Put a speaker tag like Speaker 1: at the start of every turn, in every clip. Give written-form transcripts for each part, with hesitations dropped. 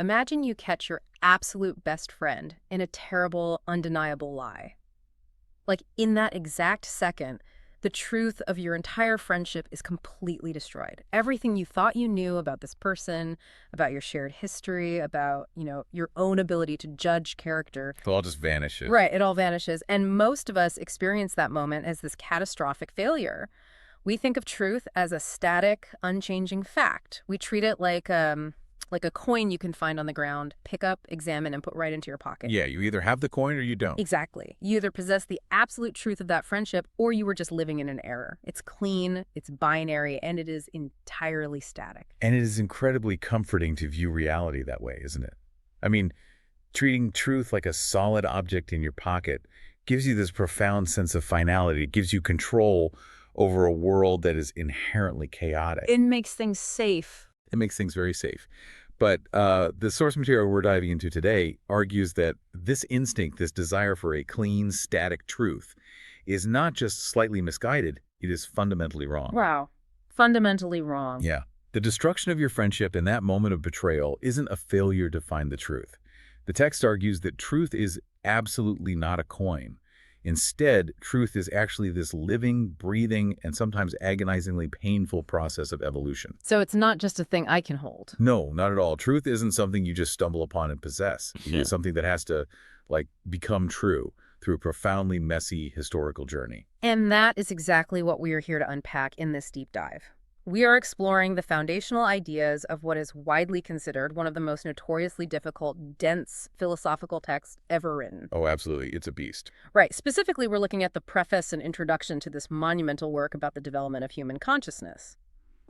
Speaker 1: Imagine you catch your absolute best friend in a terrible, undeniable lie. Like, in that exact second, the truth of your entire friendship is completely destroyed. Everything you thought you knew about this person, about your shared history, about, your own ability to judge character.
Speaker 2: It all just vanishes.
Speaker 1: Right, it all vanishes. And most of us experience that moment as this catastrophic failure. We think of truth as a static, unchanging fact. We treat it like a coin you can find on the ground, pick up, examine, and put right into your pocket.
Speaker 2: Yeah, you either have the coin or you don't.
Speaker 1: Exactly. You either possess the absolute truth of that friendship, or you were just living in an error. It's clean, it's binary, and it is entirely static.
Speaker 2: And it is incredibly comforting to view reality that way, isn't it? I mean, treating truth like a solid object in your pocket gives you this profound sense of finality. It gives you control over a world that is inherently chaotic.
Speaker 1: It makes things safe.
Speaker 2: It makes things very safe. But the source material we're diving into today argues that this instinct, this desire for a clean, static truth, is not just slightly misguided, it is fundamentally wrong.
Speaker 1: Wow. Fundamentally wrong.
Speaker 2: Yeah. The destruction of your friendship in that moment of betrayal isn't a failure to find the truth. The text argues that truth is absolutely not a coin. Instead, truth is actually this living, breathing, and sometimes agonizingly painful process of evolution.
Speaker 1: So it's not just a thing I can hold.
Speaker 2: No, not at all. Truth isn't something you just stumble upon and possess. It's something that has to, become true through a profoundly messy historical journey.
Speaker 1: And that is exactly what we are here to unpack in this deep dive. We are exploring the foundational ideas of what is widely considered one of the most notoriously difficult, dense philosophical texts ever written.
Speaker 2: Oh, absolutely. It's a beast.
Speaker 1: Right. Specifically, we're looking at the preface and introduction to this monumental work about the development of human consciousness.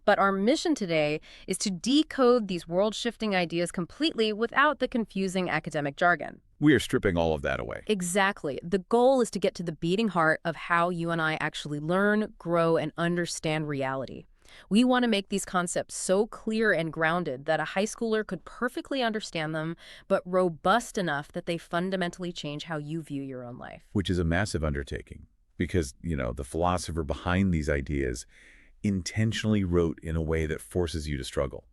Speaker 1: But our mission today is to decode these world-shifting ideas completely without the confusing academic jargon.
Speaker 2: We are stripping all of that away.
Speaker 1: Exactly. The goal is to get to the beating heart of how you and I actually learn, grow, and understand reality. We want to make these concepts so clear and grounded that a high schooler could perfectly understand them, but robust enough that they fundamentally change how you view your own life.
Speaker 2: Which is a massive undertaking because, the philosopher behind these ideas intentionally wrote in a way that forces you to struggle.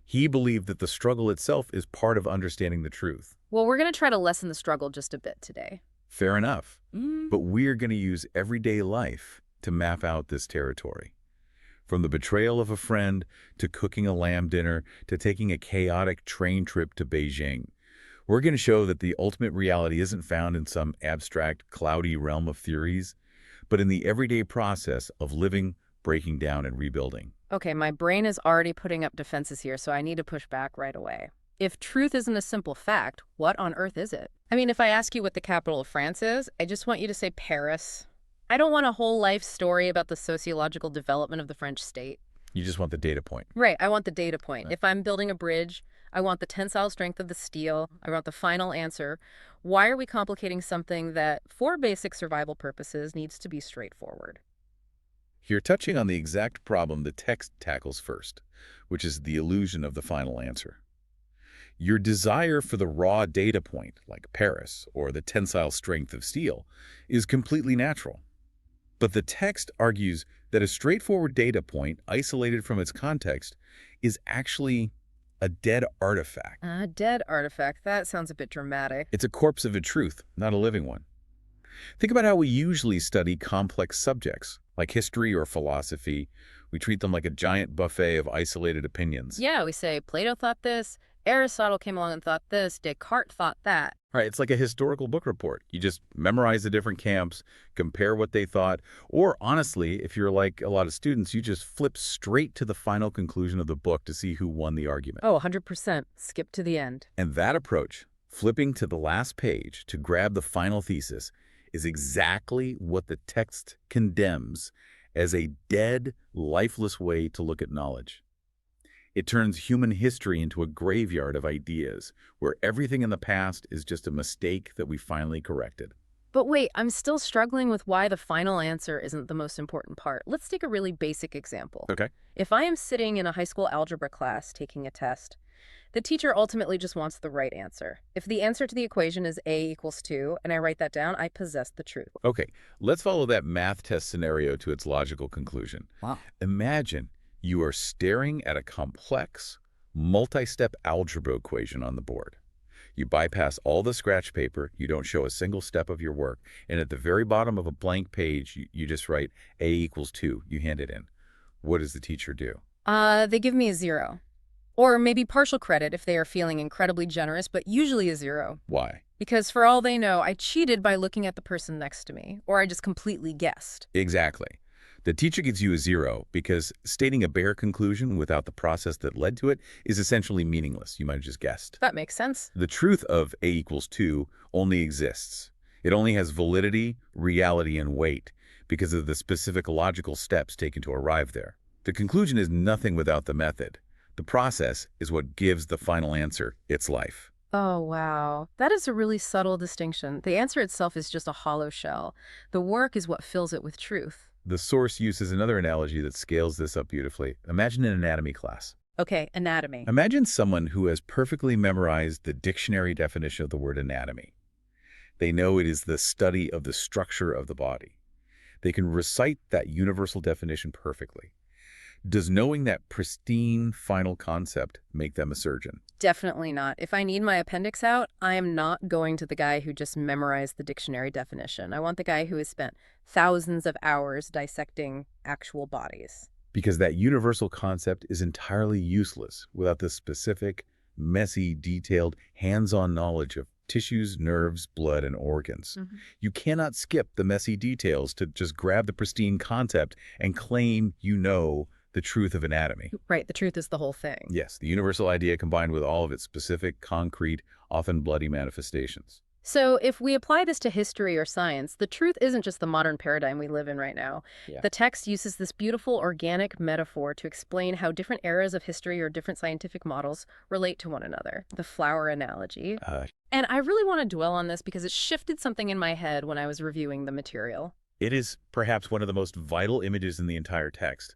Speaker 2: He believed that the struggle itself is part of understanding the truth.
Speaker 1: Well, we're going to try to lessen the struggle just a bit today.
Speaker 2: Fair enough. But we're going to use everyday life to map out this territory. From the betrayal of a friend, to cooking a lamb dinner, to taking a chaotic train trip to Beijing. We're going to show that the ultimate reality isn't found in some abstract, cloudy realm of theories, but in the everyday process of living, breaking down, and rebuilding.
Speaker 1: Okay, my brain is already putting up defenses here, so I need to push back right away. If truth isn't a simple fact, what on earth is it? I mean, if I ask you what the capital of France is, I just want you to say Paris. I don't want a whole life story about the sociological development of the French state.
Speaker 2: You just want the data point.
Speaker 1: Right, I want the data point. If I'm building a bridge, I want the tensile strength of the steel. I want the final answer. Why are we complicating something that, for basic survival purposes, needs to be straightforward?
Speaker 2: You're touching on the exact problem the text tackles first, which is the illusion of the final answer. Your desire for the raw data point, like Paris, or the tensile strength of steel, is completely natural. But the text argues that a straightforward data point, isolated from its context, is actually a dead artifact.
Speaker 1: A dead artifact? That sounds a bit dramatic.
Speaker 2: It's a corpse of a truth, not a living one. Think about how we usually study complex subjects, like history or philosophy. We treat them like a giant buffet of isolated opinions.
Speaker 1: Yeah, we say Plato thought this, Aristotle came along and thought this, Descartes thought that.
Speaker 2: Right, it's like a historical book report. You just memorize the different camps, compare what they thought, or honestly, if you're like a lot of students, you just flip straight to the final conclusion of the book to see who won the argument.
Speaker 1: Oh, 100%. Skip to the end.
Speaker 2: And that approach, flipping to the last page to grab the final thesis, is exactly what the text condemns as a dead, lifeless way to look at knowledge. It turns human history into a graveyard of ideas, where everything in the past is just a mistake that we finally corrected.
Speaker 1: But wait, I'm still struggling with why the final answer isn't the most important part. Let's take a really basic example.
Speaker 2: Okay.
Speaker 1: If I am sitting in a high school algebra class taking a test, the teacher ultimately just wants the right answer. If the answer to the equation is A equals 2, and I write that down, I possess the truth.
Speaker 2: Okay, let's follow that math test scenario to its logical conclusion.
Speaker 1: Wow.
Speaker 2: Imagine you are staring at a complex, multi-step algebra equation on the board. You bypass all the scratch paper, you don't show a single step of your work, and at the very bottom of a blank page, you just write A equals 2. You hand it in. What does the teacher do?
Speaker 1: They give me a 0. Or maybe partial credit if they are feeling incredibly generous, but usually a 0.
Speaker 2: Why?
Speaker 1: Because for all they know, I cheated by looking at the person next to me, or I just completely guessed.
Speaker 2: Exactly. The teacher gives you a 0 because stating a bare conclusion without the process that led to it is essentially meaningless. You might have just guessed.
Speaker 1: That makes sense.
Speaker 2: The truth of A equals 2 only exists. It only has validity, reality, and weight because of the specific logical steps taken to arrive there. The conclusion is nothing without the method. The process is what gives the final answer its life.
Speaker 1: Oh, wow. That is a really subtle distinction. The answer itself is just a hollow shell. The work is what fills it with truth.
Speaker 2: The source uses another analogy that scales this up beautifully. Imagine an anatomy class.
Speaker 1: Okay, anatomy.
Speaker 2: Imagine someone who has perfectly memorized the dictionary definition of the word anatomy. They know it is the study of the structure of the body. They can recite that universal definition perfectly. Does knowing that pristine final concept make them a surgeon?
Speaker 1: Definitely not. If I need my appendix out, I am not going to the guy who just memorized the dictionary definition. I want the guy who has spent thousands of hours dissecting actual bodies.
Speaker 2: Because that universal concept is entirely useless without the specific, messy, detailed, hands-on knowledge of tissues, nerves, blood, and organs. You cannot skip the messy details to just grab the pristine concept and claim you know the truth of anatomy.
Speaker 1: Right, the truth is the whole thing.
Speaker 2: Yes, the universal idea combined with all of its specific, concrete, often bloody manifestations.
Speaker 1: So if we apply this to history or science, the truth isn't just the modern paradigm we live in right now.
Speaker 2: Yeah.
Speaker 1: The text uses this beautiful organic metaphor to explain how different eras of history or different scientific models relate to one another. The flower analogy. And I really want to dwell on this because it shifted something in my head when I was reviewing the material.
Speaker 2: It is perhaps one of the most vital images in the entire text.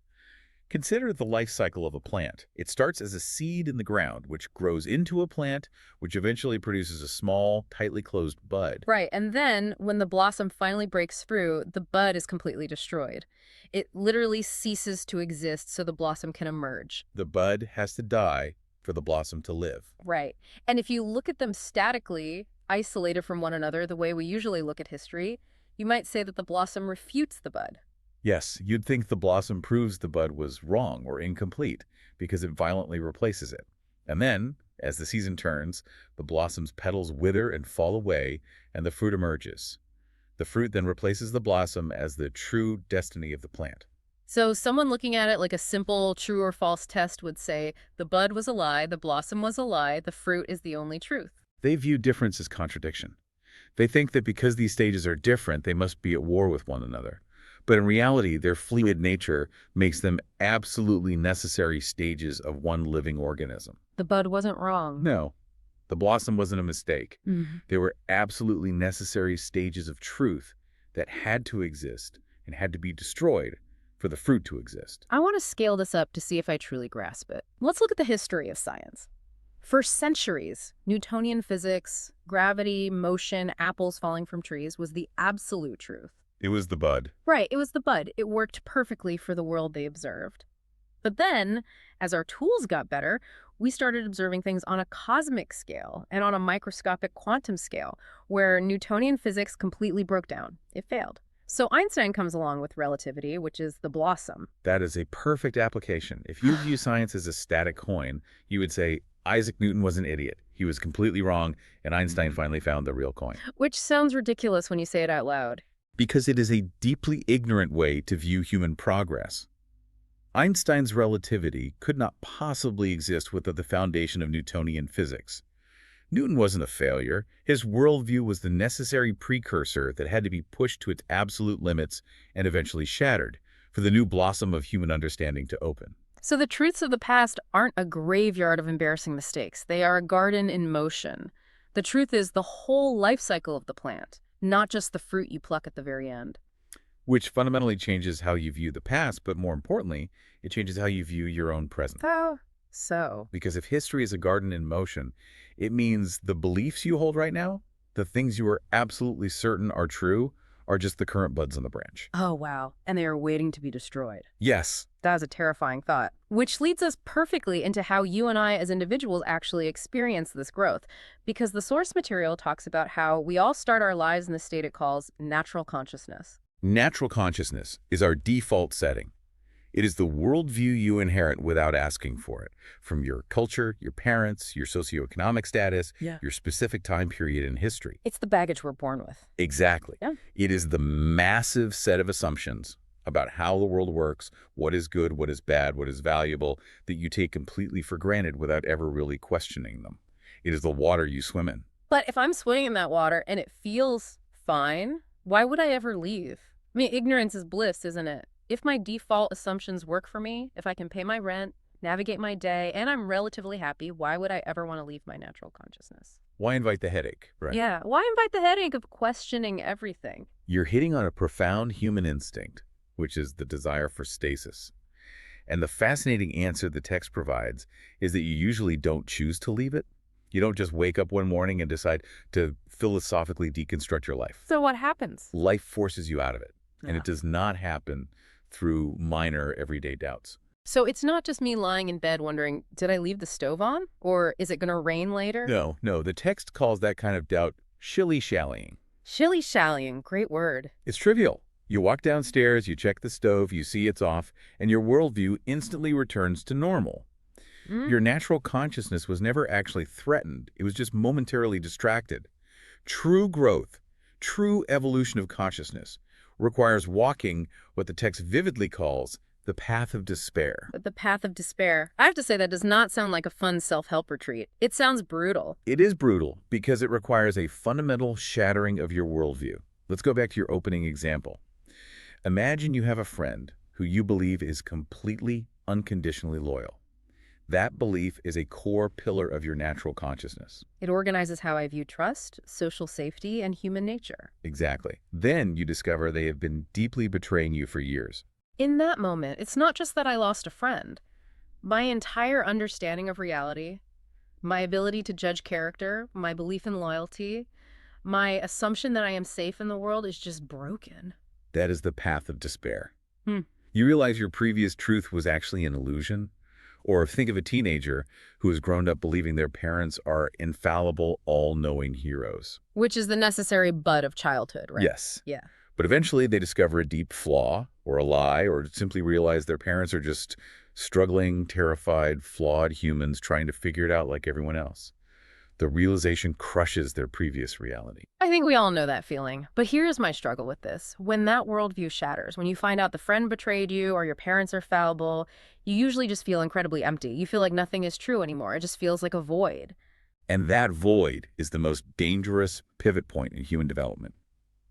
Speaker 2: Consider the life cycle of a plant. It starts as a seed in the ground, which grows into a plant, which eventually produces a small, tightly closed bud.
Speaker 1: Right, and then when the blossom finally breaks through, the bud is completely destroyed. It literally ceases to exist so the blossom can emerge.
Speaker 2: The bud has to die for the blossom to live.
Speaker 1: Right. And if you look at them statically, isolated from one another, the way we usually look at history, you might say that the blossom refutes the bud.
Speaker 2: Yes, you'd think the blossom proves the bud was wrong or incomplete because it violently replaces it. And then, as the season turns, the blossom's petals wither and fall away, and the fruit emerges. The fruit then replaces the blossom as the true destiny of the plant.
Speaker 1: So someone looking at it like a simple true or false test would say, the bud was a lie, the blossom was a lie, the fruit is the only truth.
Speaker 2: They view difference as contradiction. They think that because these stages are different, they must be at war with one another. But in reality, their fluid nature makes them absolutely necessary stages of one living organism.
Speaker 1: The bud wasn't wrong.
Speaker 2: No, the blossom wasn't a mistake.
Speaker 1: Mm-hmm.
Speaker 2: They were absolutely necessary stages of truth that had to exist and had to be destroyed for the fruit to exist.
Speaker 1: I want to scale this up to see if I truly grasp it. Let's look at the history of science. For centuries, Newtonian physics, gravity, motion, apples falling from trees was the absolute truth.
Speaker 2: It was the bud.
Speaker 1: Right, it was the bud. It worked perfectly for the world they observed. But then, as our tools got better, we started observing things on a cosmic scale and on a microscopic quantum scale, where Newtonian physics completely broke down. It failed. So Einstein comes along with relativity, which is the blossom.
Speaker 2: That is a perfect application. If you view science as a static coin, you would say Isaac Newton was an idiot. He was completely wrong, and Einstein finally found the real coin.
Speaker 1: Which sounds ridiculous when you say it out loud.
Speaker 2: Because it is a deeply ignorant way to view human progress. Einstein's relativity could not possibly exist without the foundation of Newtonian physics. Newton wasn't a failure. His worldview was the necessary precursor that had to be pushed to its absolute limits and eventually shattered for the new blossom of human understanding to open.
Speaker 1: So the truths of the past aren't a graveyard of embarrassing mistakes. They are a garden in motion. The truth is the whole life cycle of the plant, not just the fruit you pluck at the very end.
Speaker 2: Which fundamentally changes how you view the past, but more importantly, it changes how you view your own present.
Speaker 1: Oh, so.
Speaker 2: Because if history is a garden in motion, it means the beliefs you hold right now, the things you are absolutely certain are true, are just the current buds on the branch.
Speaker 1: Oh, wow. And they are waiting to be destroyed.
Speaker 2: Yes.
Speaker 1: That is a terrifying thought, which leads us perfectly into how you and I as individuals actually experience this growth, because the source material talks about how we all start our lives in the state it calls natural consciousness.
Speaker 2: Natural consciousness is our default setting. It is the worldview you inherit without asking for it, from your culture, your parents, your socioeconomic status,
Speaker 1: Yeah.
Speaker 2: your specific time period in history.
Speaker 1: It's the baggage we're born with.
Speaker 2: Exactly.
Speaker 1: Yeah.
Speaker 2: It is the massive set of assumptions about how the world works, what is good, what is bad, what is valuable, that you take completely for granted without ever really questioning them. It is the water you swim in.
Speaker 1: But if I'm swimming in that water and it feels fine, why would I ever leave? I mean, ignorance is bliss, isn't it? If my default assumptions work for me, if I can pay my rent, navigate my day, and I'm relatively happy, why would I ever want to leave my natural consciousness?
Speaker 2: Why invite the headache, right?
Speaker 1: Yeah, why invite the headache of questioning everything?
Speaker 2: You're hitting on a profound human instinct, which is the desire for stasis. And the fascinating answer the text provides is that you usually don't choose to leave it. You don't just wake up one morning and decide to philosophically deconstruct your life.
Speaker 1: So what happens?
Speaker 2: Life forces you out of it, and
Speaker 1: Yeah.
Speaker 2: it does not happen through minor everyday doubts.
Speaker 1: So it's not just me lying in bed wondering, did I leave the stove on? Or is it going to rain later?
Speaker 2: No, the text calls that kind of doubt shilly-shallying.
Speaker 1: Shilly-shallying, great word.
Speaker 2: It's trivial. You walk downstairs, you check the stove, you see it's off, and your worldview instantly returns to normal. Your natural consciousness was never actually threatened. It was just momentarily distracted. True growth, true evolution of consciousness, requires walking what the text vividly calls the path of despair.
Speaker 1: The path of despair. I have to say that does not sound like a fun self-help retreat. It sounds brutal.
Speaker 2: It is brutal because it requires a fundamental shattering of your worldview. Let's go back to your opening example. Imagine you have a friend who you believe is completely, unconditionally loyal. That belief is a core pillar of your natural consciousness.
Speaker 1: It organizes how I view trust, social safety, and human nature.
Speaker 2: Exactly. Then you discover they have been deeply betraying you for years.
Speaker 1: In that moment, it's not just that I lost a friend. My entire understanding of reality, my ability to judge character, my belief in loyalty, my assumption that I am safe in the world is just broken.
Speaker 2: That is the path of despair.
Speaker 1: Hmm.
Speaker 2: You realize your previous truth was actually an illusion? Or think of a teenager who has grown up believing their parents are infallible, all-knowing heroes.
Speaker 1: Which is the necessary bud of childhood, right?
Speaker 2: Yes.
Speaker 1: Yeah.
Speaker 2: But eventually they discover a deep flaw or a lie or simply realize their parents are just struggling, terrified, flawed humans trying to figure it out like everyone else. The realization crushes their previous reality.
Speaker 1: I think we all know that feeling. But here's my struggle with this. When that worldview shatters, when you find out the friend betrayed you or your parents are fallible, you usually just feel incredibly empty. You feel like nothing is true anymore. It just feels like a void.
Speaker 2: And that void is the most dangerous pivot point in human development.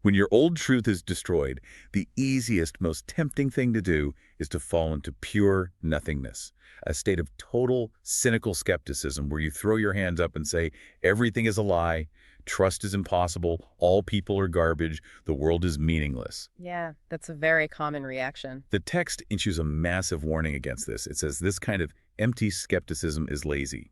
Speaker 2: When your old truth is destroyed, the easiest, most tempting thing to do is to fall into pure nothingness, a state of total cynical skepticism where you throw your hands up and say, everything is a lie, trust is impossible, all people are garbage, the world is meaningless.
Speaker 1: Yeah, that's a very common reaction.
Speaker 2: The text issues a massive warning against this. It says this kind of empty skepticism is lazy.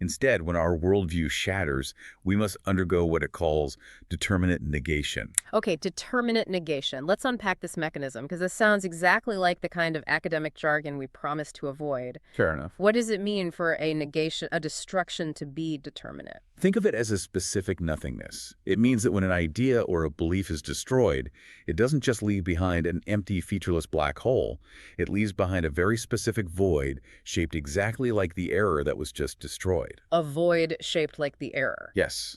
Speaker 2: Instead, when our worldview shatters, we must undergo what it calls determinate negation.
Speaker 1: Okay, determinate negation. Let's unpack this mechanism, because this sounds exactly like the kind of academic jargon we promise to avoid.
Speaker 2: Fair enough.
Speaker 1: What does it mean for a negation, a destruction to be determinate?
Speaker 2: Think of it as a specific nothingness. It means that when an idea or a belief is destroyed, it doesn't just leave behind an empty, featureless black hole. It leaves behind a very specific void shaped exactly like the error that was just destroyed.
Speaker 1: A void shaped like the error.
Speaker 2: Yes.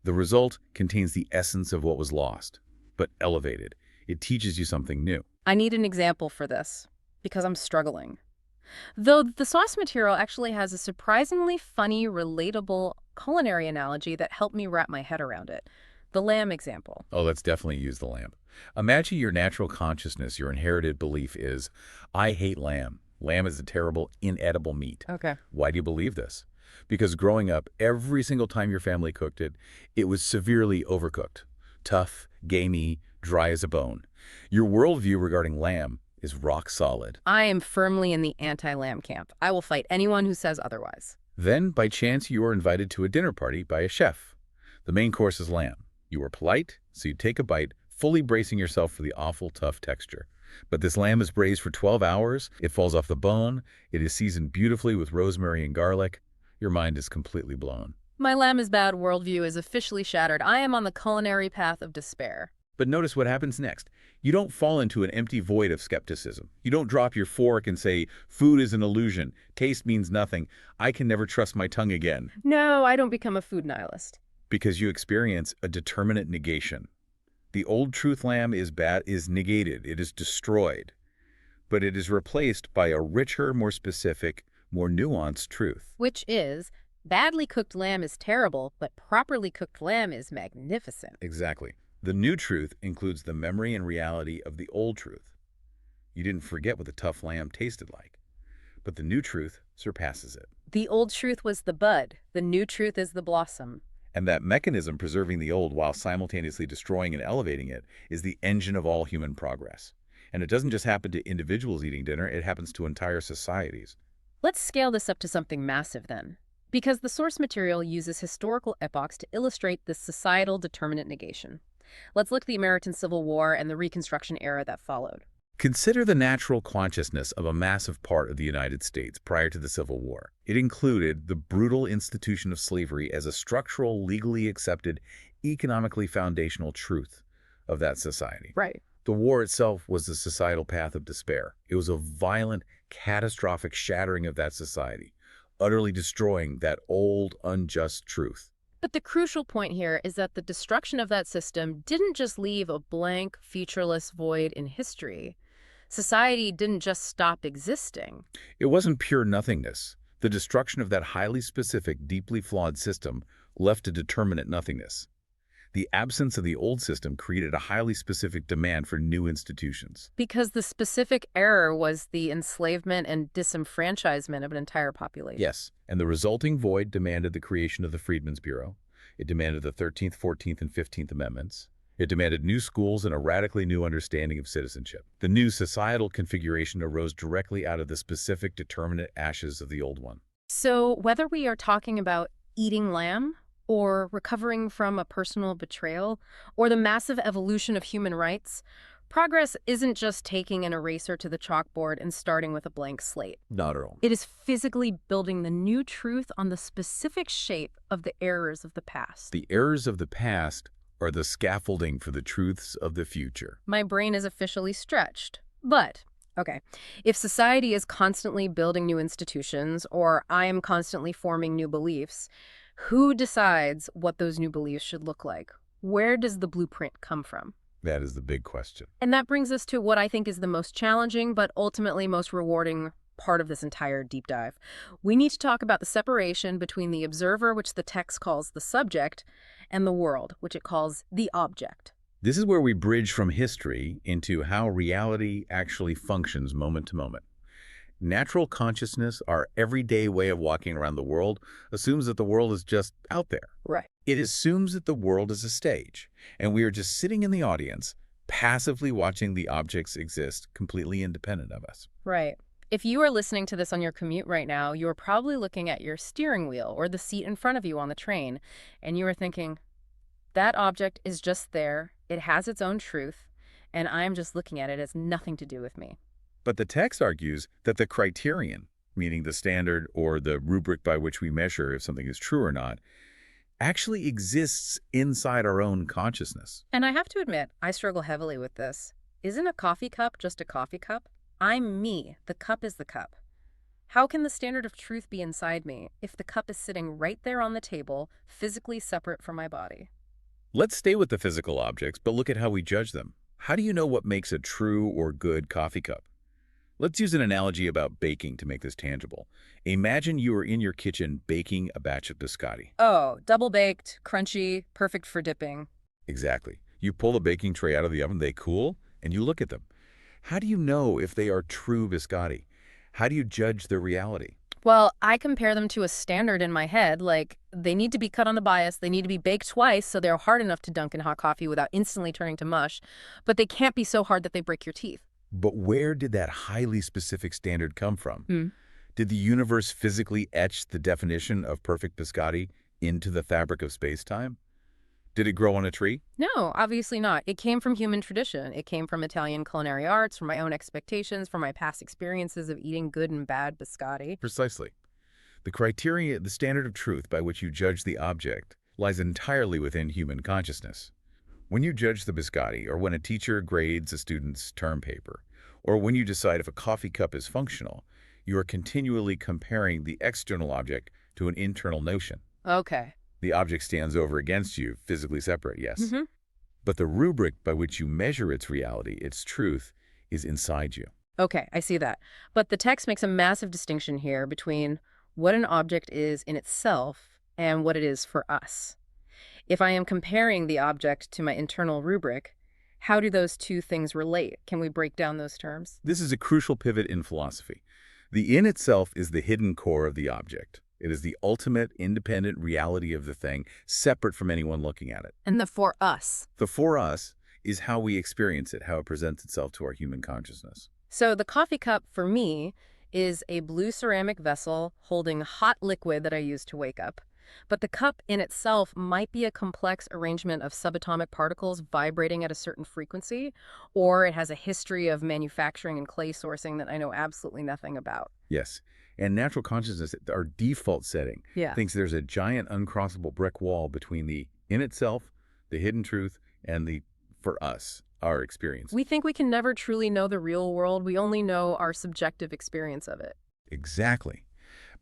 Speaker 2: The result contains the essence of what was lost, but elevated. It teaches you something new.
Speaker 1: I need an example for this, because I'm struggling. Though the source material actually has a surprisingly funny, relatable culinary analogy that helped me wrap my head around it. The lamb example.
Speaker 2: Oh, let's definitely use the lamb. Imagine your natural consciousness, your inherited belief is, I hate lamb. Lamb is a terrible, inedible meat.
Speaker 1: Okay.
Speaker 2: Why do you believe this? Because growing up, every single time your family cooked it, it was severely overcooked. Tough, gamey, dry as a bone. Your worldview regarding lamb is rock solid.
Speaker 1: I am firmly in the anti-lamb camp. I will fight anyone who says otherwise.
Speaker 2: Then, by chance, you are invited to a dinner party by a chef. The main course is lamb. You are polite, so you take a bite, fully bracing yourself for the awful tough texture. But this lamb is braised for 12 hours, it falls off the bone, it is seasoned beautifully with rosemary and garlic. Your mind is completely blown.
Speaker 1: My lamb is bad worldview is officially shattered. I am on the culinary path of despair.
Speaker 2: But notice what happens next. You don't fall into an empty void of skepticism. You don't drop your fork and say, food is an illusion, taste means nothing, I can never trust my tongue again.
Speaker 1: No, I don't become a food nihilist.
Speaker 2: Because you experience a determinate negation. The old truth lamb is negated, it is destroyed. But it is replaced by a richer, more specific, more nuanced truth.
Speaker 1: Which is, badly cooked lamb is terrible, but properly cooked lamb is magnificent.
Speaker 2: Exactly. The new truth includes the memory and reality of the old truth. You didn't forget what the tough lamb tasted like, but the new truth surpasses it.
Speaker 1: The old truth was the bud, the new truth is the blossom.
Speaker 2: And that mechanism preserving the old while simultaneously destroying and elevating it is the engine of all human progress. And it doesn't just happen to individuals eating dinner, it happens to entire societies.
Speaker 1: Let's scale this up to something massive then. Because the source material uses historical epochs to illustrate this societal determinate negation. Let's look at the American Civil War and the Reconstruction era that followed.
Speaker 2: Consider the natural consciousness of a massive part of the United States prior to the Civil War. It included the brutal institution of slavery as a structural, legally accepted, economically foundational truth of that society.
Speaker 1: Right.
Speaker 2: The war itself was the societal path of despair. It was a violent, catastrophic shattering of that society, utterly destroying that old, unjust truth.
Speaker 1: But the crucial point here is that the destruction of that system didn't just leave a blank, featureless void in history. Society didn't just stop existing.
Speaker 2: It wasn't pure nothingness. The destruction of that highly specific, deeply flawed system left a determinate nothingness. The absence of the old system created a highly specific demand for new institutions.
Speaker 1: Because the specific error was the enslavement and disenfranchisement of an entire population.
Speaker 2: Yes, and the resulting void demanded the creation of the Freedmen's Bureau. It demanded the 13th, 14th, and 15th Amendments. It demanded new schools and a radically new understanding of citizenship. The new societal configuration arose directly out of the specific determinate ashes of the old one.
Speaker 1: So whether we are talking about eating lamb, or recovering from a personal betrayal, or the massive evolution of human rights, progress isn't just taking an eraser to the chalkboard and starting with a blank slate.
Speaker 2: Not at all.
Speaker 1: It is physically building the new truth on the specific shape of the errors of the past.
Speaker 2: The errors of the past are the scaffolding for the truths of the future.
Speaker 1: My brain is officially stretched. But, okay, if society is constantly building new institutions, or I am constantly forming new beliefs, who decides what those new beliefs should look like? Where does the blueprint come from?
Speaker 2: That is the big question.
Speaker 1: And that brings us to what I think is the most challenging, but ultimately most rewarding part of this entire deep dive. We need to talk about the separation between the observer, which the text calls the subject, and the world, which it calls the object.
Speaker 2: This is where we bridge from history into how reality actually functions moment to moment. Natural consciousness, our everyday way of walking around the world, assumes that the world is just out there.
Speaker 1: Right.
Speaker 2: It assumes that the world is a stage, and we are just sitting in the audience, passively watching the objects exist completely independent of us.
Speaker 1: Right. If you are listening to this on your commute right now, you are probably looking at your steering wheel or the seat in front of you on the train, and you are thinking, that object is just there, it has its own truth, and I'm just looking at it. It has nothing to do with me.
Speaker 2: But the text argues that the criterion, meaning the standard or the rubric by which we measure if something is true or not, actually exists inside our own consciousness.
Speaker 1: And I have to admit, I struggle heavily with this. Isn't a coffee cup just a coffee cup? I'm me. The cup is the cup. How can the standard of truth be inside me if the cup is sitting right there on the table, physically separate from my body?
Speaker 2: Let's stay with the physical objects, but look at how we judge them. How do you know what makes a true or good coffee cup? Let's use an analogy about baking to make this tangible. Imagine you are in your kitchen baking a batch of biscotti.
Speaker 1: Oh, double-baked, crunchy, perfect for dipping.
Speaker 2: Exactly. You pull the baking tray out of the oven, they cool, and you look at them. How do you know if they are true biscotti? How do you judge their reality?
Speaker 1: Well, I compare them to a standard in my head, like they need to be cut on the bias, they need to be baked twice so they're hard enough to dunk in hot coffee without instantly turning to mush, but they can't be so hard that they break your teeth.
Speaker 2: But where did that highly specific standard come from? Did the universe physically etch the definition of perfect biscotti into the fabric of space-time? Did it grow on a tree?
Speaker 1: No, obviously not. It came from human tradition. It came from Italian culinary arts, from my own expectations, from my past experiences of eating good and bad biscotti.
Speaker 2: Precisely. The criteria, the standard of truth by which you judge the object, lies entirely within human consciousness. When you judge the biscotti, or when a teacher grades a student's term paper, or when you decide if a coffee cup is functional, you are continually comparing the external object to an internal notion.
Speaker 1: Okay.
Speaker 2: The object stands over against you, physically separate, yes.
Speaker 1: Mm-hmm.
Speaker 2: But the rubric by which you measure its reality, its truth, is inside you.
Speaker 1: Okay, I see that. But the text makes a massive distinction here between what an object is in itself and what it is for us. If I am comparing the object to my internal rubric, how do those two things relate? Can we break down those terms?
Speaker 2: This is a crucial pivot in philosophy. The in itself is the hidden core of the object. It is the ultimate independent reality of the thing, separate from anyone looking at it.
Speaker 1: And the for us.
Speaker 2: The for us is how we experience it, how it presents itself to our human consciousness.
Speaker 1: So the coffee cup, for me, is a blue ceramic vessel holding hot liquid that I use to wake up. But the cup in itself might be a complex arrangement of subatomic particles vibrating at a certain frequency, or it has a history of manufacturing and clay sourcing that I know absolutely nothing about.
Speaker 2: Yes, and natural consciousness, our default setting,
Speaker 1: Yeah.
Speaker 2: thinks there's a giant uncrossable brick wall between the in itself, the hidden truth, and the for us, our experience.
Speaker 1: We think we can never truly know the real world. We only know our subjective experience of it.
Speaker 2: Exactly.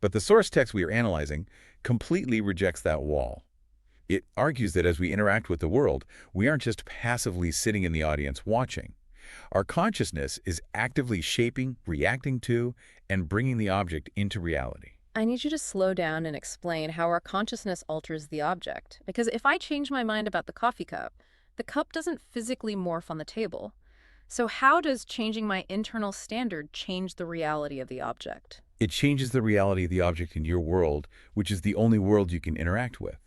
Speaker 2: But the source text we are analyzing completely rejects that wall. It argues that as we interact with the world, we aren't just passively sitting in the audience watching. Our consciousness is actively shaping, reacting to, and bringing the object into reality.
Speaker 1: I need you to slow down and explain how our consciousness alters the object. Because if I change my mind about the cup doesn't physically morph on the table. So how does changing my internal standard change the reality of the object?
Speaker 2: It changes the reality of the object in your world, which is the only world you can interact with.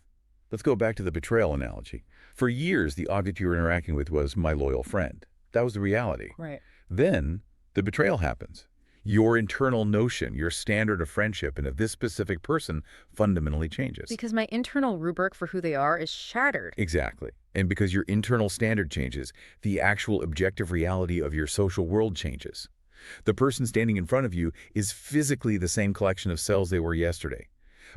Speaker 2: Let's go back to the betrayal analogy. For years, the object you were interacting with was my loyal friend. That was the reality.
Speaker 1: Right.
Speaker 2: Then, the betrayal happens. Your internal notion, your standard of friendship and of this specific person fundamentally changes.
Speaker 1: Because my internal rubric for who they are is shattered.
Speaker 2: Exactly. And because your internal standard changes, the actual objective reality of your social world changes. The person standing in front of you is physically the same collection of cells they were yesterday,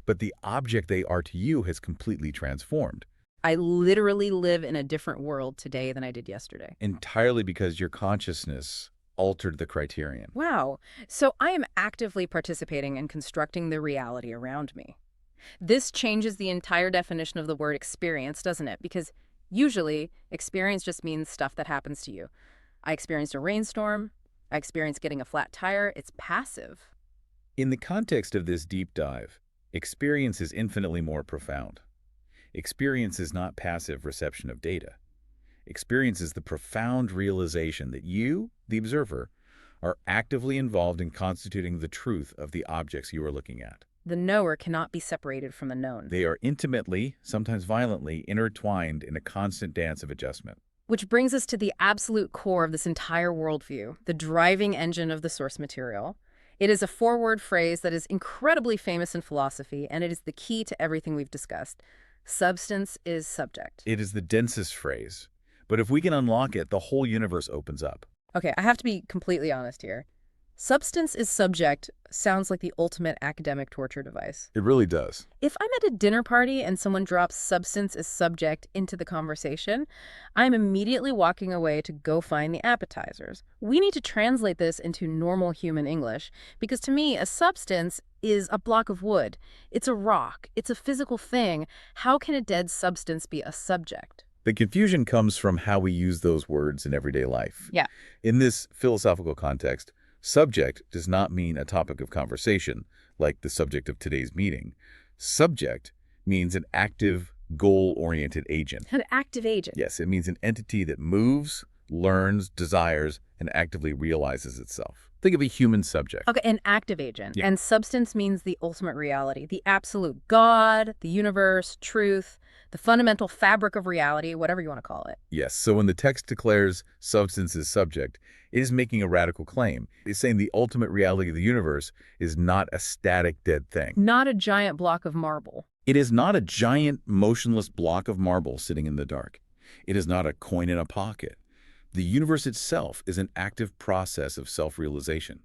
Speaker 2: but the object they are to you has completely transformed.
Speaker 1: I literally live in a different world today than I did yesterday.
Speaker 2: Entirely because your consciousness altered the criterion.
Speaker 1: Wow. So I am actively participating in constructing the reality around me. This changes the entire definition of the word experience, doesn't it? Because usually, experience just means stuff that happens to you. I experienced a rainstorm. I experienced getting a flat tire. It's passive.
Speaker 2: In the context of this deep dive, experience is infinitely more profound. Experience is not passive reception of data. Experience is the profound realization that you, the observer, are actively involved in constituting the truth of the objects you are looking at.
Speaker 1: The knower cannot be separated from the known.
Speaker 2: They are intimately, sometimes violently, intertwined in a constant dance of adjustment.
Speaker 1: Which brings us to the absolute core of this entire worldview, the driving engine of the source material. It is a four-word phrase that is incredibly famous in philosophy, and it is the key to everything we've discussed. Substance is subject.
Speaker 2: It is the densest phrase, but if we can unlock it, the whole universe opens up.
Speaker 1: Okay, I have to be completely honest here. Substance is subject sounds like the ultimate academic torture device.
Speaker 2: It really does.
Speaker 1: If I'm at a dinner party and someone drops substance is subject into the conversation, I'm immediately walking away to go find the appetizers. We need to translate this into normal human English because to me, a substance is a block of wood. It's a rock. It's a physical thing. How can a dead substance be a subject?
Speaker 2: The confusion comes from how we use those words in everyday life.
Speaker 1: Yeah.
Speaker 2: In this philosophical context, subject does not mean a topic of conversation, like the subject of today's meeting. Subject means an active, goal-oriented agent.
Speaker 1: An active agent.
Speaker 2: Yes, it means an entity that moves, learns, desires, and actively realizes itself. Think of a human subject.
Speaker 1: Okay, an active agent.
Speaker 2: Yeah.
Speaker 1: And substance means the ultimate reality, the absolute God, the universe, truth, the fundamental fabric of reality, whatever you want to call it.
Speaker 2: Yes, so when the text declares substance is subject, it is making a radical claim. It's saying the ultimate reality of the universe is not a static, dead thing.
Speaker 1: Not a giant block of marble.
Speaker 2: It is not a giant, motionless block of marble sitting in the dark. It is not a coin in a pocket. The universe itself is an active process of self-realization.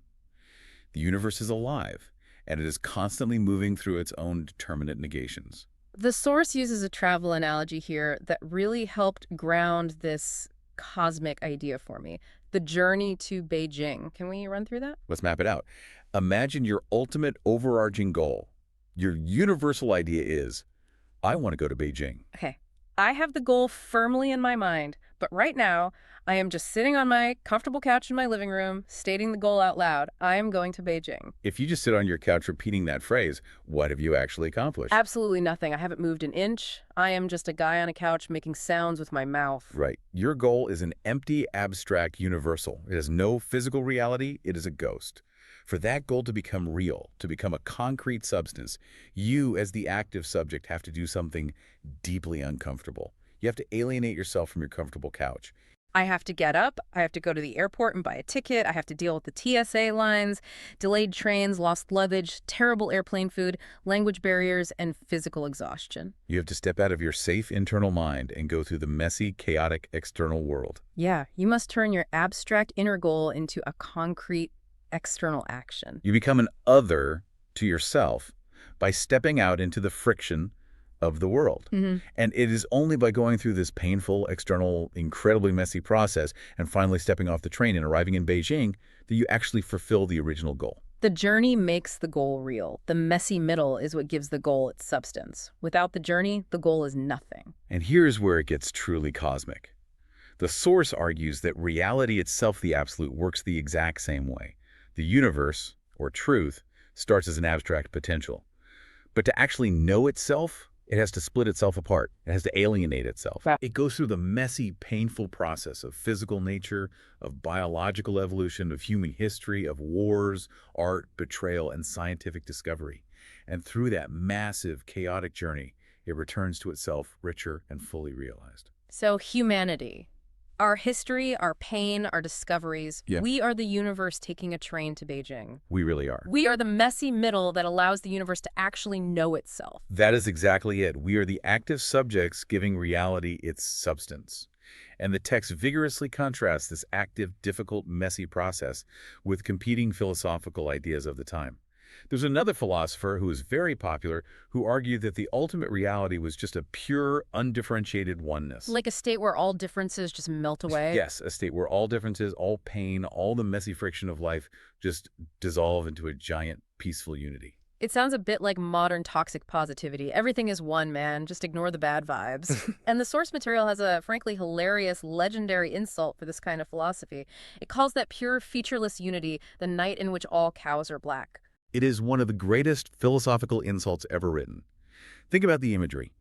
Speaker 2: The universe is alive, and it is constantly moving through its own determinate negations.
Speaker 1: The source uses a travel analogy here that really helped ground this cosmic idea for me. The journey to Beijing. Can we run through that?
Speaker 2: Let's map it out. Imagine your ultimate overarching goal. Your universal idea is, I want to go to Beijing.
Speaker 1: Okay. I have the goal firmly in my mind, but right now, I am just sitting on my comfortable couch in my living room, stating the goal out loud. I am going to Beijing.
Speaker 2: If you just sit on your couch repeating that phrase, what have you actually accomplished?
Speaker 1: Absolutely nothing. I haven't moved an inch. I am just a guy on a couch making sounds with my mouth.
Speaker 2: Right. Your goal is an empty, abstract universal. It has no physical reality. It is a ghost. For that goal to become real, to become a concrete substance, you as the active subject have to do something deeply uncomfortable. You have to alienate yourself from your comfortable couch.
Speaker 1: I have to get up. I have to go to the airport and buy a ticket. I have to deal with the TSA lines, delayed trains, lost luggage, terrible airplane food, language barriers, and physical exhaustion.
Speaker 2: You have to step out of your safe internal mind and go through the messy, chaotic external world.
Speaker 1: Yeah, you must turn your abstract inner goal into a concrete external action.
Speaker 2: You become an other to yourself by stepping out into the friction of the world. And it is only by going through this painful, external, incredibly messy process and finally stepping off the train and arriving in Beijing that you actually fulfill the original goal.
Speaker 1: The journey makes the goal real. The messy middle is what gives the goal its substance. Without the journey, the goal is nothing.
Speaker 2: And here's where it gets truly cosmic. The source argues that reality itself, the absolute, works the exact same way. The universe, or truth, starts as an abstract potential. But to actually know itself, it has to split itself apart. It has to alienate itself.
Speaker 1: Wow.
Speaker 2: It goes through the messy, painful process of physical nature, of biological evolution, of human history, of wars, art, betrayal, and scientific discovery. And through that massive, chaotic journey, it returns to itself richer and fully realized.
Speaker 1: So humanity, our history, our pain, our discoveries,
Speaker 2: Yeah.
Speaker 1: we are the universe taking a train to Beijing.
Speaker 2: We really are.
Speaker 1: We are the messy middle that allows the universe to actually know itself.
Speaker 2: That is exactly it. We are the active subjects giving reality its substance. And the text vigorously contrasts this active, difficult, messy process with competing philosophical ideas of the time. There's another philosopher who is very popular who argued that the ultimate reality was just a pure, undifferentiated oneness.
Speaker 1: Like a state where all differences just melt away.
Speaker 2: Yes, a state where all differences, all pain, all the messy friction of life just dissolve into a giant, peaceful unity.
Speaker 1: It sounds a bit like modern toxic positivity. Everything is one, man. Just ignore the bad vibes. And the source material has a, frankly, hilarious, legendary insult for this kind of philosophy. It calls that pure, featureless unity the night in which all cows are black.
Speaker 2: It is one of the greatest philosophical insults ever written. Think about the imagery.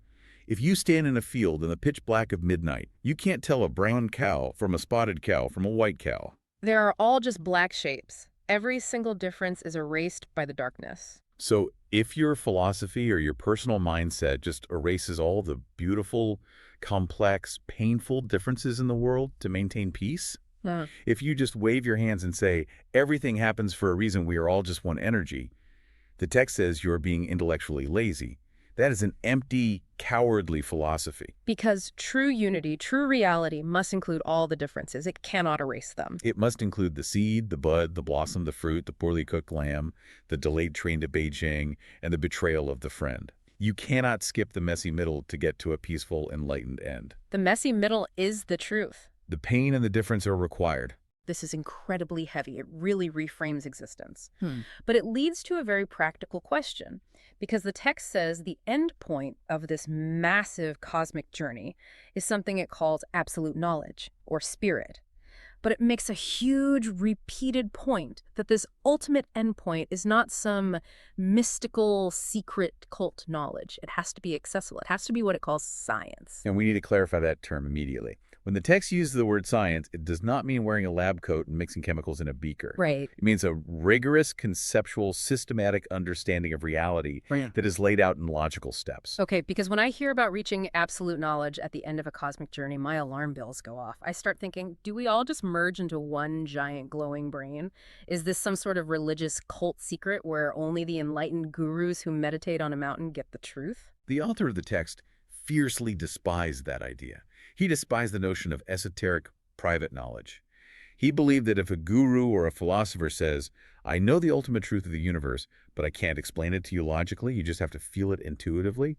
Speaker 2: If you stand in a field in the pitch black of midnight, you can't tell a brown cow from a spotted cow from a white cow.
Speaker 1: They are all just black shapes. Every single difference is erased by the darkness.
Speaker 2: So if your philosophy or your personal mindset just erases all the beautiful, complex, painful differences in the world to maintain peace, if you just wave your hands and say, everything happens for a reason, we are all just one energy, the text says you're being intellectually lazy. That is an empty, cowardly philosophy.
Speaker 1: Because true unity, true reality must include all the differences. It cannot erase them.
Speaker 2: It must include the seed, the bud, the blossom, the fruit, the poorly cooked lamb, the delayed train to Beijing, and the betrayal of the friend. You cannot skip the messy middle to get to a peaceful, enlightened end.
Speaker 1: The messy middle is the truth.
Speaker 2: The pain and the difference are required.
Speaker 1: This is incredibly heavy. It really reframes existence. But it leads to a very practical question, because the text says the end point of this massive cosmic journey is something it calls absolute knowledge, or spirit. But it makes a huge repeated point that this ultimate endpoint is not some mystical, secret cult knowledge. It has to be accessible. It has to be what it calls science.
Speaker 2: And we need to clarify that term immediately. When the text uses the word science, it does not mean wearing a lab coat and mixing chemicals in a beaker.
Speaker 1: Right.
Speaker 2: It means a rigorous, conceptual, systematic understanding of reality that is laid out in logical steps.
Speaker 1: Okay, because when I hear about reaching absolute knowledge at the end of a cosmic journey, my alarm bells go off. I start thinking, do we all just merge into one giant glowing brain? Is this some sort of religious cult secret where only the enlightened gurus who meditate on a mountain get the truth?
Speaker 2: The author of the text fiercely despised that idea. He despised the notion of esoteric private knowledge. He believed that if a guru or a philosopher says, I know the ultimate truth of the universe, but I can't explain it to you logically, you just have to feel it intuitively,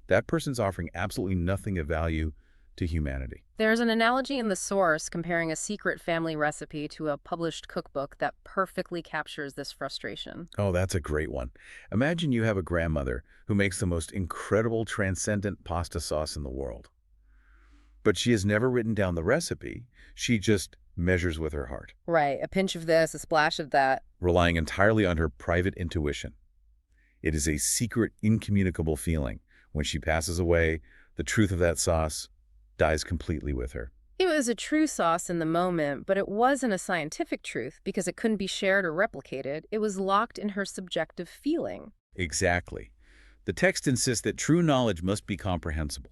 Speaker 2: that person's offering absolutely nothing of value to humanity.
Speaker 1: There's an analogy in the source comparing a secret family recipe to a published cookbook that perfectly captures this frustration.
Speaker 2: Oh, that's a great one. Imagine you have a grandmother who makes the most incredible transcendent pasta sauce in the world. But she has never written down the recipe. She just measures with her heart,
Speaker 1: Right, a pinch of this, a splash of that.
Speaker 2: relying entirely on her private intuition. It is a secret, incommunicable feeling. When she passes away, the truth of that sauce dies completely with her.
Speaker 1: It was a true sauce in the moment, but it wasn't a scientific truth because it couldn't be shared or replicated. It was locked in her subjective feeling.
Speaker 2: Exactly. The text insists that true knowledge must be comprehensible.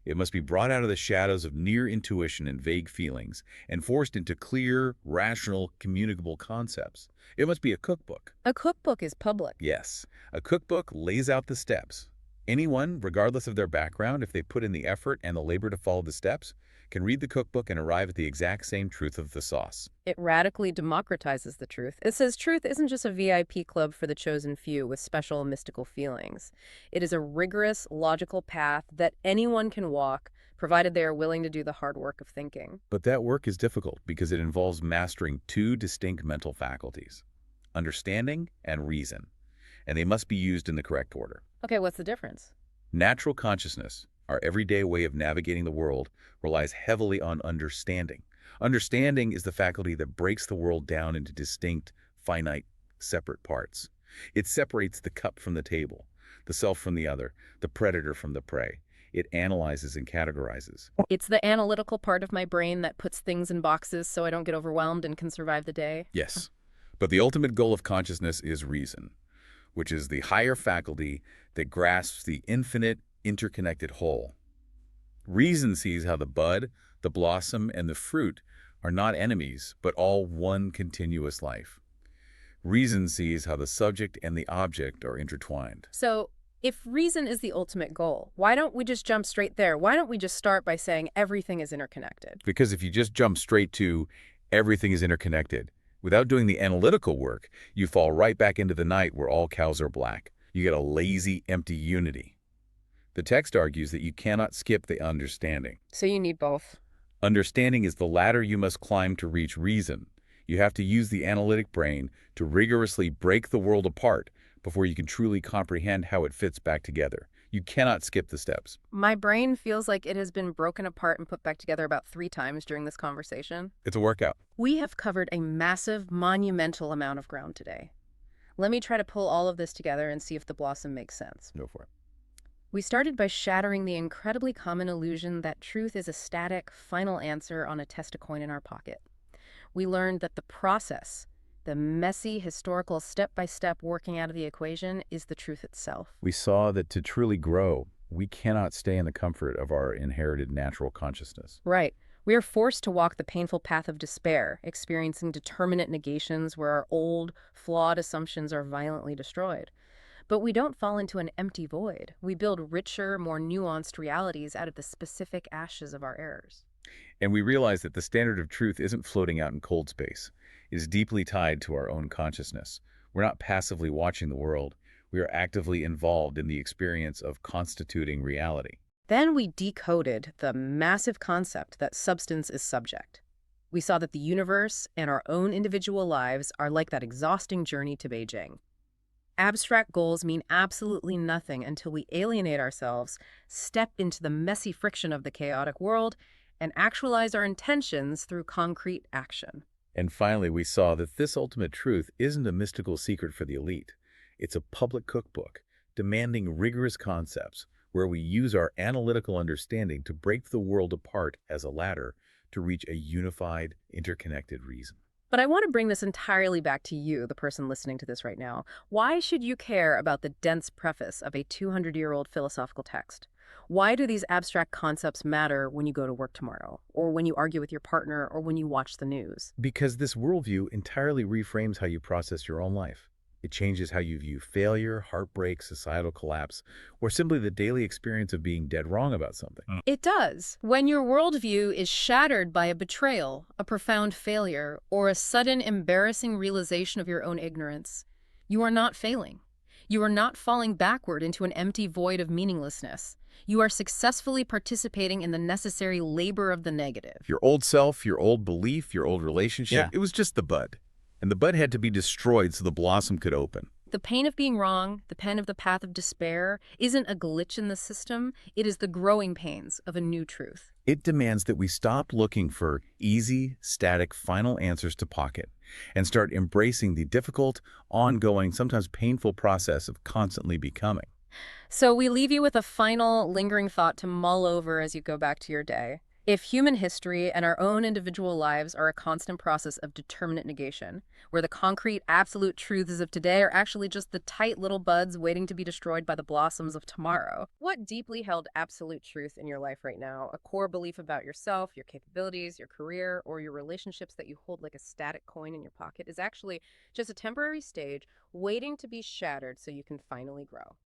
Speaker 2: It must be brought out of the shadows of near intuition and vague feelings and forced into clear, rational, communicable concepts. It must be a cookbook.
Speaker 1: A cookbook is public.
Speaker 2: Yes, a cookbook lays out the steps. Anyone, regardless of their background, if they put in the effort and the labor to follow the steps, can read the cookbook and arrive at the exact same truth of the sauce.
Speaker 1: It radically democratizes the truth. It says truth isn't just a VIP club for the chosen few with special mystical feelings. It is a rigorous, logical path that anyone can walk, provided they are willing to do the hard work of thinking.
Speaker 2: But that work is difficult because it involves mastering two distinct mental faculties, understanding and reason, and they must be used in the correct order.
Speaker 1: Okay, what's the difference?
Speaker 2: Natural consciousness, our everyday way of navigating the world, relies heavily on understanding. Understanding is the faculty that breaks the world down into distinct, finite, separate parts. It separates the cup from the table, the self from the other, the predator from the prey. It analyzes and categorizes.
Speaker 1: It's the analytical part of my brain that puts things in boxes so I don't get overwhelmed and can survive the day.
Speaker 2: Yes, but the ultimate goal of consciousness is reason, which is the higher faculty that grasps the infinite, interconnected whole. Reason sees how the bud, the blossom, and the fruit are not enemies, but all one continuous life. Reason sees how the subject and the object are intertwined.
Speaker 1: So, if reason is the ultimate goal, why don't we just jump straight there? Why don't we just start by saying everything is interconnected?
Speaker 2: Because if you just jump straight to everything is interconnected, without doing the analytical work, you fall right back into the night where all cows are black. You get a lazy, empty unity. The text argues that you cannot skip the understanding.
Speaker 1: So you need both.
Speaker 2: Understanding is the ladder you must climb to reach reason. You have to use the analytic brain to rigorously break the world apart before you can truly comprehend how it fits back together. You cannot skip the steps.
Speaker 1: My brain feels like it has been broken apart and put back together about 3 times during this conversation.
Speaker 2: It's a workout.
Speaker 1: We have covered a massive, monumental amount of ground today. Let me try to pull all of this together and see if the blossom makes sense.
Speaker 2: Go for it.
Speaker 1: We started by shattering the incredibly common illusion that truth is a static, final answer on a test a coin in our pocket. We learned that the process, the messy, historical, step-by-step working out of the equation, is the truth itself.
Speaker 2: We saw that to truly grow, we cannot stay in the comfort of our inherited natural consciousness.
Speaker 1: Right. We are forced to walk the painful path of despair, experiencing determinate negations where our old, flawed assumptions are violently destroyed. But we don't fall into an empty void. We build richer, more nuanced realities out of the specific ashes of our errors.
Speaker 2: And we realize that the standard of truth isn't floating out in cold space. It is deeply tied to our own consciousness. We're not passively watching the world. We are actively involved in the experience of constituting reality.
Speaker 1: Then we decoded the massive concept that substance is subject. We saw that the universe and our own individual lives are like that exhausting journey to Beijing. Abstract goals mean absolutely nothing until we alienate ourselves, step into the messy friction of the chaotic world, and actualize our intentions through concrete action.
Speaker 2: And finally, we saw that this ultimate truth isn't a mystical secret for the elite. It's a public cookbook, demanding rigorous concepts, where we use our analytical understanding to break the world apart as a ladder to reach a unified, interconnected reason.
Speaker 1: But I want to bring this entirely back to you, the person listening to this right now. Why should you care about the dense preface of a 200-year-old philosophical text? Why do these abstract concepts matter when you go to work tomorrow, or when you argue with your partner, or when you watch the news?
Speaker 2: Because this worldview entirely reframes how you process your own life. It changes how you view failure, heartbreak, societal collapse, or simply the daily experience of being dead wrong about something.
Speaker 1: It does. When your worldview is shattered by a betrayal, a profound failure, or a sudden embarrassing realization of your own ignorance, you are not failing. You are not falling backward into an empty void of meaninglessness. You are successfully participating in the necessary labor of the negative.
Speaker 2: Your old self, your old belief, your old relationship,
Speaker 3: Yeah.
Speaker 2: it was just the bud. And the bud had to be destroyed so the blossom could open.
Speaker 1: The pain of being wrong, the pain of the path of despair, isn't a glitch in the system. It is the growing pains of a new truth.
Speaker 2: It demands that we stop looking for easy, static, final answers to pocket and start embracing the difficult, ongoing, sometimes painful process of constantly becoming.
Speaker 1: So we leave you with a final, lingering thought to mull over as you go back to your day. If human history and our own individual lives are a constant process of determinate negation, where the concrete, absolute truths of today are actually just the tight little buds waiting to be destroyed by the blossoms of tomorrow, what deeply held absolute truth in your life right now, a core belief about yourself, your capabilities, your career, or your relationships that you hold like a static coin in your pocket, is actually just a temporary stage waiting to be shattered so you can finally grow?